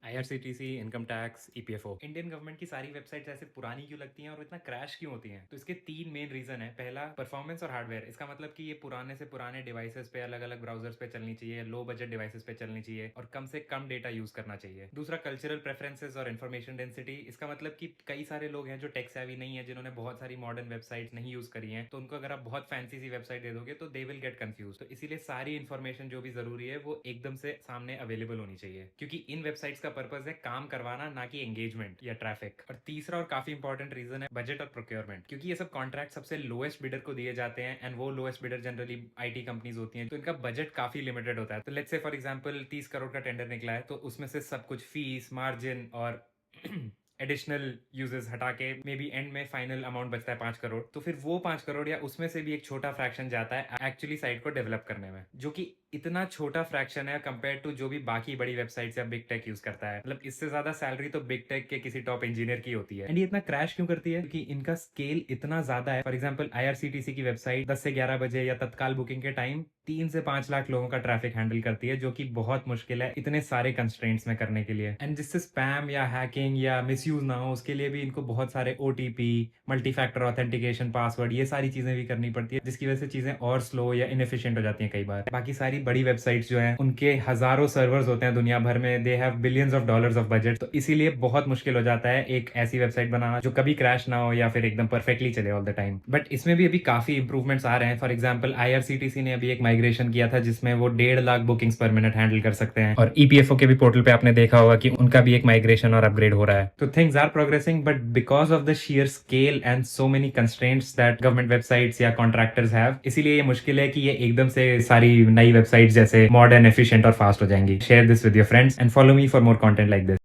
IRCTC, income tax, EPFO। Indian government की सारी websites ऐसे पुरानी क्यों लगती हैं और इतना क्रैश क्यों होती हैं? तो इसके तीन मेन रीजन है। पहला, परफॉर्मेंस और हार्डवेयर। इसका मतलब कि ये पुराने से पुराने डिवाइसेस पे, अलग अलग ब्राउजर्स पे चलनी चाहिए, लो बजट डिवाइसेस पे चलनी चाहिए और कम से कम डेटा यूज करना चाहिए। दूसरा, कल्चरल प्रेफरेंसेस और इन्फॉर्मेशन डेंसिटी। इसका मतलब कि कई सारे लोग हैं जो टेक सेवी नहीं है, जिन्होंने बहुत सारी मॉडर्न वेबसाइट नहीं यूज करी हैं, तो उनको अगर आप बहुत फैंसी सी वेबसाइट दे दोगे तो दे विल गेट कंफ्यूज। तो इसीलिए सारी इन्फॉर्मेशन जो भी जरूरी है वो एकदम से सामने अवेलेबल होनी चाहिए, क्योंकि इन वेबसाइट्स का पर्पज है काम करवाना, ना कि एंगेजमेंट या ट्रैफिक। और तीसरा और काफी इंपॉर्टेंट रीजन है बजट और प्रोक्योरमेंट, क्योंकि ये सब कॉन्ट्रैक्ट सबसे लोएस्ट बिडर को दिए जाते हैं एंड वो lowest bidder generally IT companies होती हैं, तो इनका बजट काफी लिमिटेड होता है। तो let's say for example 30 crore का टेंडर निकला है, तो उसमें से सब कुछ फीस, मार्जिन और एडिशनल यूजेस हटा के मे बी एंड में फाइनल अमाउंट बचता है 5 करोड़। तो फिर वो 5 करोड़ या उसमें से भी एक छोटा फ्रैक्शन जाता है एक्चुअली साइट को डेवलप करने में, जो कि इतना छोटा फ्रैक्शन है कंपेयर टू जो भी बाकी बड़ी वेबसाइट्स या बिग टेक यूज करता है। मतलब इससे ज्यादा सैलरी तो बिग टेक के किसी टॉप इंजीनियर की होती है। एंड ये इतना क्रैश क्यों करती है? क्योंकि इनका स्केल इतना ज्यादा है। फॉर एग्जांपल IRCTC की वेबसाइट 10 से 11 बजे या तत्काल बुकिंग के टाइम 3 से 5 लाख लोगों का ट्रैफिक हैंडल करती है, जो कि बहुत मुश्किल है इतने सारे कंस्ट्रेंट्स में करने के लिए। एंड जिससे स्पैम या हैकिंग या मिसयूज ना हो, उसके लिए भी इनको बहुत सारे OTP, multi factor authentication, password, ये सारी चीजें भी करनी पड़ती है, जिसकी वजह से चीजें और स्लो या इनएफिशिएंट हो जाती हैं कई बार। बाकी सारी बड़ी वेबसाइट्स जो हैं, उनके हजारों सर्वर्स होते हैं दुनिया भर में, they have billions of dollars of budget, तो इसीलिए बहुत मुश्किल हो जाता है एक ऐसी वेबसाइट बनाना जो कभी क्रैश ना हो या फिर एकदम परफेक्टली चले ऑल द टाइम। बट इसमें भी अभी काफी इंप्रूवमेंट्स आ रहे हैं। फॉर एग्जाम्पल IRCTC ने अभी एक माइग्रेशन किया था जिसमें वो 1.5 लाख बुकिंग्स पर मिनट हैंडल कर सकते हैं, और EPFO के भी पोर्टल पे आपने देखा होगा कि उनका भी एक माइग्रेशन और अपग्रेड हो रहा है। तो things are progressing, but because of the sheer scale and so many constraints that government websites या कॉन्ट्रैक्टर्स हैव, इसीलिए ये मुश्किल है कि ये एकदम से सारी नई वेबसाइट्स जैसे मॉडर्न, एफिशिएंट और फास्ट हो जाएंगी। Share this with your friends and follow me for more content like this.